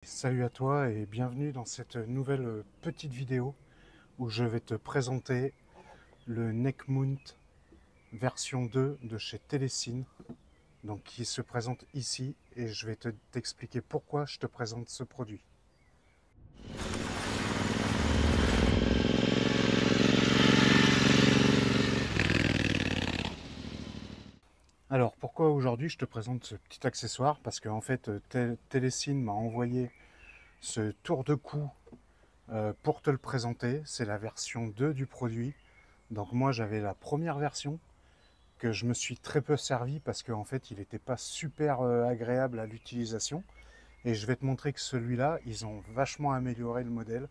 Salut à toi et bienvenue dans cette nouvelle petite vidéo où je vais te présenter le Neckmount version 2 de chez Telesin, donc qui se présente ici, et je vais t'expliquer pourquoi je te présente ce produit. Alors pourquoi aujourd'hui je te présente ce petit accessoire? Parce qu'en fait Telesin m'a envoyé ce tour de cou pour te le présenter. C'est la version 2 du produit. Donc moi j'avais la première version que je me suis très peu servi parce qu'en fait il n'était pas super agréable à l'utilisation, et je vais te montrer que celui-là ils ont vachement amélioré le modèle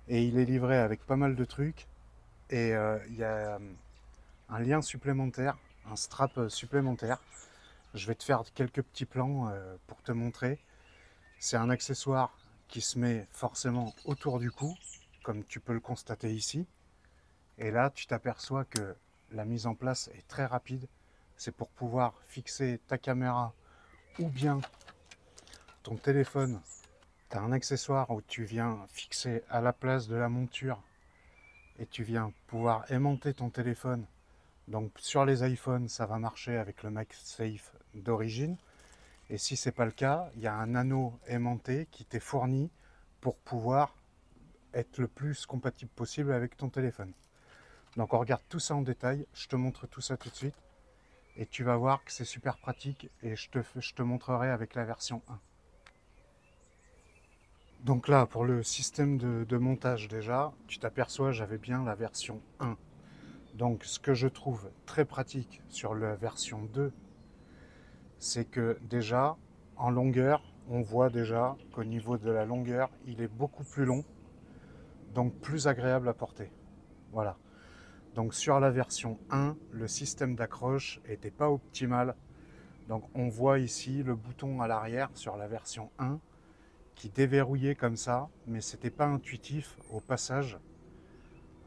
et il est livré avec pas mal de trucs, et il y a un lien supplémentaire, un strap supplémentaire. Je vais te faire quelques petits plans pour te montrer. C'est un accessoire qui se met forcément autour du cou, comme tu peux le constater ici, et là tu t'aperçois que la mise en place est très rapide. C'est pour pouvoir fixer ta caméra ou bien ton téléphone. Tu as un accessoire où tu viens fixer à la place de la monture et tu viens pouvoir aimanter ton téléphone. Donc sur les iPhones, ça va marcher avec le MagSafe d'origine. Et si ce n'est pas le cas, il y a un anneau aimanté qui t'est fourni pour pouvoir être le plus compatible possible avec ton téléphone. Donc on regarde tout ça en détail, je te montre tout ça tout de suite. Et tu vas voir que c'est super pratique, et je te montrerai avec la version 1. Donc là, pour le système de montage déjà, tu t'aperçois, j'avais bien la version 1. Donc ce que je trouve très pratique sur la version 2, c'est que déjà, en longueur, on voit déjà qu'au niveau de la longueur, il est beaucoup plus long, donc plus agréable à porter. Voilà. Donc sur la version 1, le système d'accroche n'était pas optimal. Donc on voit ici le bouton à l'arrière sur la version 1 qui déverrouillait comme ça, mais c'était pas intuitif au passage.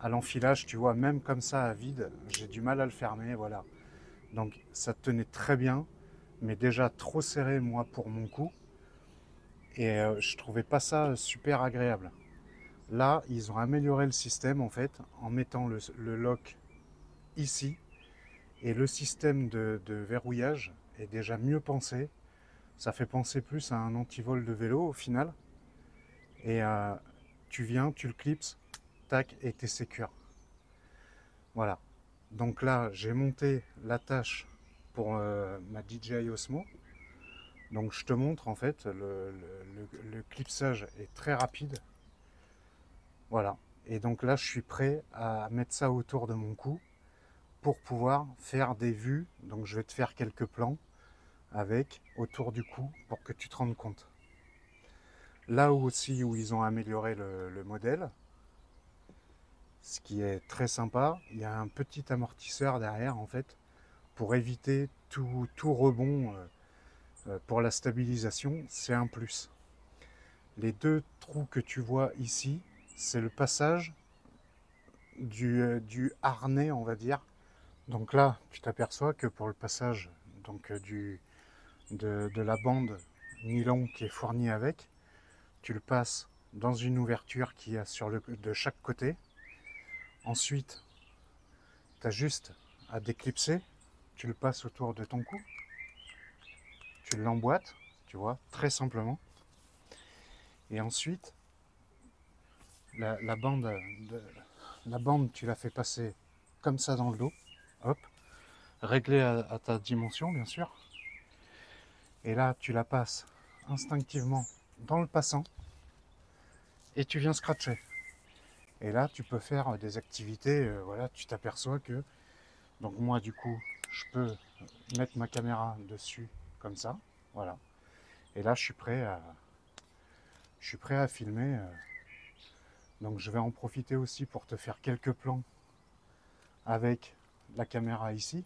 À l'enfilage, tu vois, même comme ça à vide, j'ai du mal à le fermer, voilà. Donc ça tenait très bien, mais déjà trop serré moi pour mon cou, et je trouvais pas ça super agréable. Là, ils ont amélioré le système en fait en mettant le lock ici, et le système de verrouillage est déjà mieux pensé. Ça fait penser plus à un antivol de vélo au final. Et tu viens, tu le clipses, tac, et t'es sécure. Voilà. Donc là, j'ai monté l'attache pour ma DJI Osmo. Donc je te montre en fait, le clipsage est très rapide. Voilà. Et donc là, je suis prêt à mettre ça autour de mon cou pour pouvoir faire des vues. Donc je vais te faire quelques plans avec autour du cou pour que tu te rendes compte. Là aussi où ils ont amélioré le modèle, ce qui est très sympa, il y a un petit amortisseur derrière en fait pour éviter tout rebond. Pour la stabilisation, c'est un plus. Les deux trous que tu vois ici, c'est le passage du harnais, on va dire. Donc là, tu t'aperçois que pour le passage donc, de la bande nylon qui est fournie avec, tu le passes dans une ouverture qui a de chaque côté. Ensuite, tu as juste à déclipser, tu le passes autour de ton cou, tu l'emboîtes, tu vois, très simplement. Et ensuite, la bande, la bande, tu la fais passer comme ça dans le dos, hop, réglée à ta dimension, bien sûr. Et là, tu la passes instinctivement dans le passant et tu viens scratcher. Et là, tu peux faire des activités, voilà, tu t'aperçois que, donc moi, du coup, je peux mettre ma caméra dessus comme ça, voilà. Et là, je suis prêt à filmer. Donc je vais en profiter aussi pour te faire quelques plans avec la caméra ici.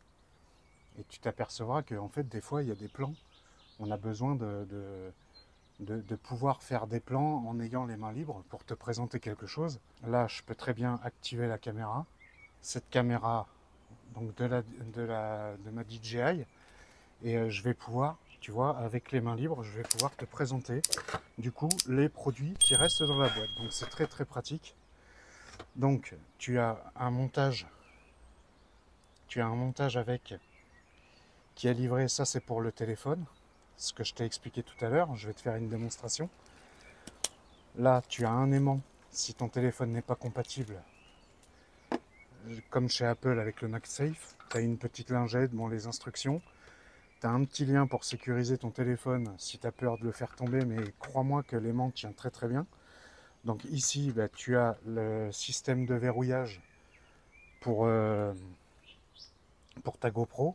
Et tu t'apercevras qu'en fait, des fois, il y a des plans, on a besoin de pouvoir faire des plans en ayant les mains libres pour te présenter quelque chose. Là, je peux très bien activer la caméra. Cette caméra donc de ma DJI, et je vais pouvoir tu vois, avec les mains libres, je vais pouvoir te présenter du coup les produits qui restent dans la boîte. Donc c'est très très pratique. Donc tu as un montage avec qui est livré, ça c'est pour le téléphone, ce que je t'ai expliqué tout à l'heure, je vais te faire une démonstration. Là tu as un aimant, si ton téléphone n'est pas compatible, comme chez Apple avec le MagSafe, tu as une petite lingette, bon les instructions, tu as un petit lien pour sécuriser ton téléphone si tu as peur de le faire tomber, mais crois-moi que l'aimant tient très très bien. Donc ici bah, tu as le système de verrouillage pour ta GoPro,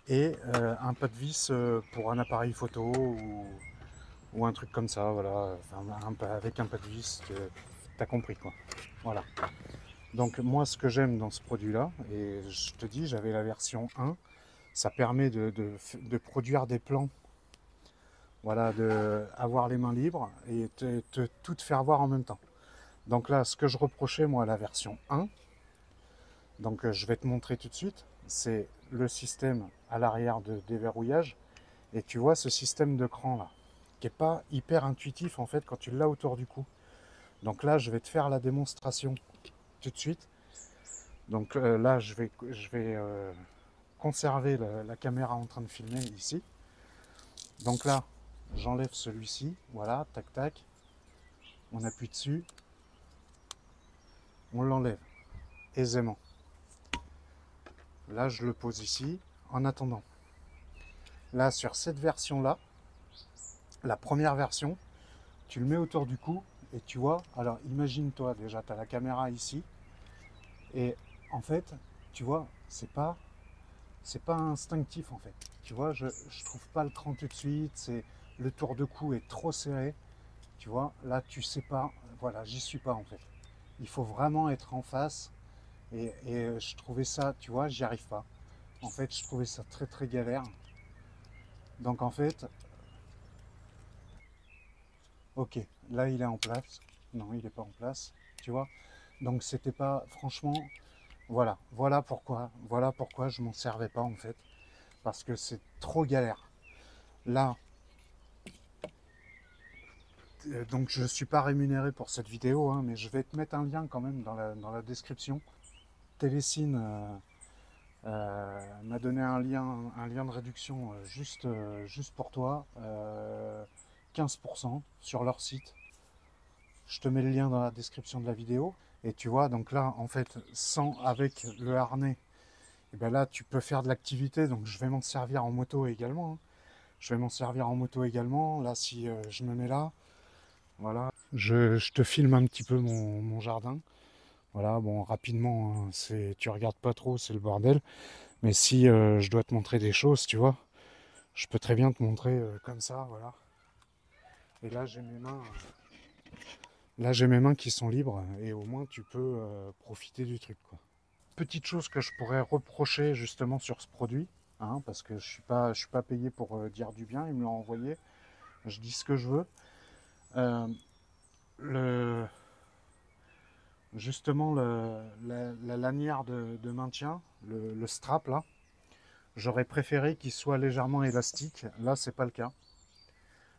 et un pas de vis pour un appareil photo ou un truc comme ça, voilà, enfin, avec un pas de vis, t'as compris quoi. Voilà. Donc moi ce que j'aime dans ce produit là, et je te dis j'avais la version 1, ça permet de produire des plans, voilà, de avoir les mains libres et tout te faire voir en même temps. Donc là ce que je reprochais moi à la version 1, donc je vais te montrer tout de suite, c'est le système à l'arrière de déverrouillage. Et tu vois ce système de cran là, qui n'est pas hyper intuitif en fait quand tu l'as autour du cou. Donc là, je vais te faire la démonstration tout de suite. Donc là, je vais conserver la caméra en train de filmer ici. Donc là, j'enlève celui-ci. Voilà, tac tac. On appuie dessus. On l'enlève aisément. Là, je le pose ici. En attendant, là, sur cette version-là, la première version, tu le mets autour du cou et tu vois, alors imagine-toi déjà, tu as la caméra ici et en fait, tu vois, c'est pas instinctif en fait. Tu vois, je trouve pas le cran tout de suite, le tour de cou est trop serré. Tu vois, là tu sais pas, voilà, j'y suis pas en fait. Il faut vraiment être en face et je trouvais ça, tu vois, j'y arrive pas. En fait, je trouvais ça très très galère. Donc en fait, ok, là il est en place. Non, il est pas en place. Tu vois. Donc c'était pas, franchement, voilà pourquoi je m'en servais pas en fait. Parce que c'est trop galère. Là, donc je ne suis pas rémunéré pour cette vidéo, hein, mais je vais te mettre un lien quand même dans la description. Télécine m'a donné un lien de réduction juste pour toi, 15% sur leur site. Je te mets le lien dans la description de la vidéo. Et tu vois, donc là, en fait, avec le harnais, et ben là, tu peux faire de l'activité. Donc je vais m'en servir en moto également, hein. Je vais m'en servir en moto également. Là, si je me mets là, voilà. Je te filme un petit peu mon jardin. Voilà, bon, rapidement, hein, tu regardes pas trop, c'est le bordel. Mais si je dois te montrer des choses, tu vois, je peux très bien te montrer comme ça, voilà. Et là j'ai mes mains qui sont libres et au moins tu peux profiter du truc, quoi. Petite chose que je pourrais reprocher justement sur ce produit, hein, parce que je suis pas payé pour dire du bien, ils me l'ont envoyé, je dis ce que je veux. Euh, le, Justement la lanière de maintien, le strap là, j'aurais préféré qu'il soit légèrement élastique. Là c'est pas le cas.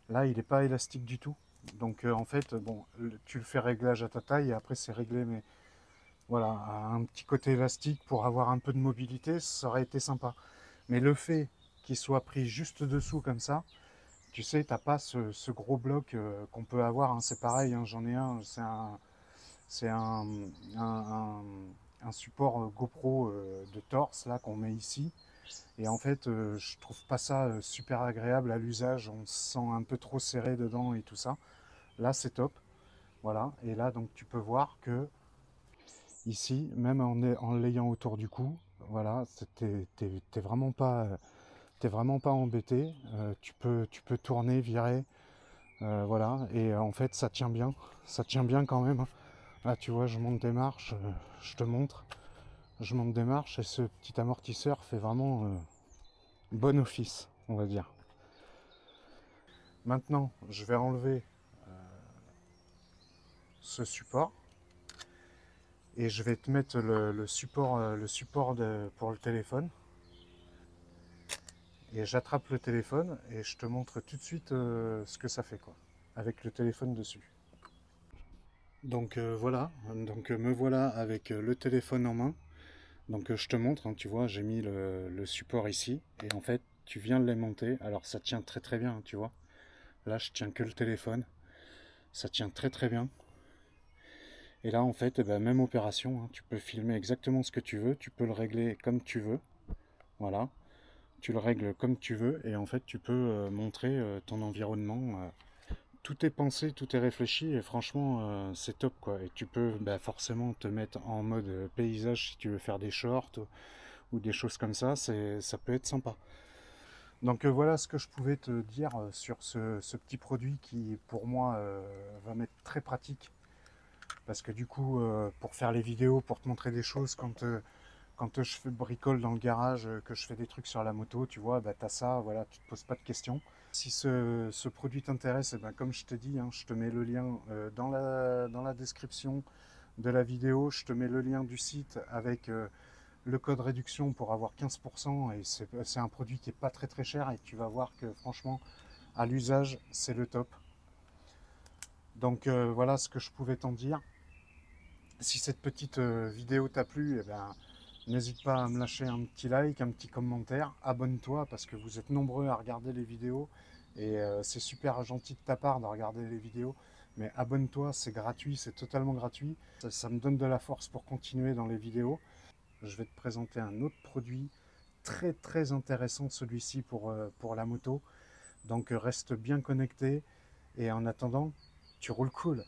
Là il n'est pas élastique du tout. Donc en fait bon, tu le fais réglage à ta taille et après c'est réglé, mais voilà, un petit côté élastique pour avoir un peu de mobilité, ça aurait été sympa. Mais le fait qu'il soit pris juste dessous comme ça, tu sais, t'as pas ce gros bloc qu'on peut avoir, hein. C'est pareil, hein, j'en ai un, c'est un support GoPro de torse là qu'on met ici. Et en fait, je trouve pas ça super agréable à l'usage. On se sent un peu trop serré dedans et tout ça. Là, c'est top. Voilà. Et là, donc, tu peux voir que ici, même en l'ayant autour du cou, voilà, t'es vraiment pas embêté. Tu peux tourner, virer, voilà. Et en fait, ça tient bien. Ça tient bien quand même. Là, tu vois, je monte des marches, je te montre. Je monte des marches et ce petit amortisseur fait vraiment bon office, on va dire. Maintenant, je vais enlever ce support et je vais te mettre le support pour le téléphone. et j'attrape le téléphone et je te montre tout de suite ce que ça fait, quoi, avec le téléphone dessus. Donc voilà, donc me voilà avec le téléphone en main. Donc je te montre, hein, tu vois, j'ai mis le support ici, et en fait, tu viens de l'aimanter. Alors ça tient très très bien, hein, tu vois. Là, je tiens que le téléphone, ça tient très très bien. Et là, en fait, eh ben, même opération, hein, tu peux filmer exactement ce que tu veux, tu peux le régler comme tu veux. Voilà, tu le règles comme tu veux, et en fait, tu peux montrer ton environnement. Tout est pensé, tout est réfléchi, et franchement, c'est top, quoi. Et tu peux bah, forcément te mettre en mode paysage si tu veux faire des shorts ou des choses comme ça peut être sympa. Donc voilà ce que je pouvais te dire sur ce petit produit qui pour moi va m'être très pratique. Parce que du coup, pour faire les vidéos, pour te montrer des choses, quand je fais bricole dans le garage, que je fais des trucs sur la moto, tu vois, bah, tu as ça, voilà, tu te poses pas de questions. Si ce produit t'intéresse, eh ben, comme je te dis, hein, je te mets le lien dans la description de la vidéo, je te mets le lien du site avec le code réduction pour avoir 15%, et c'est un produit qui est pas très très cher, et tu vas voir que franchement, à l'usage, c'est le top. Donc voilà ce que je pouvais t'en dire. Si cette petite vidéo t'a plu, eh ben, n'hésite pas à me lâcher un petit like, un petit commentaire. Abonne-toi parce que vous êtes nombreux à regarder les vidéos et c'est super gentil de ta part de regarder les vidéos. Mais abonne-toi, c'est gratuit, c'est totalement gratuit. Ça me donne de la force pour continuer dans les vidéos. Je vais te présenter un autre produit très très intéressant, celui-ci pour la moto. Donc reste bien connecté et en attendant, tu roules cool.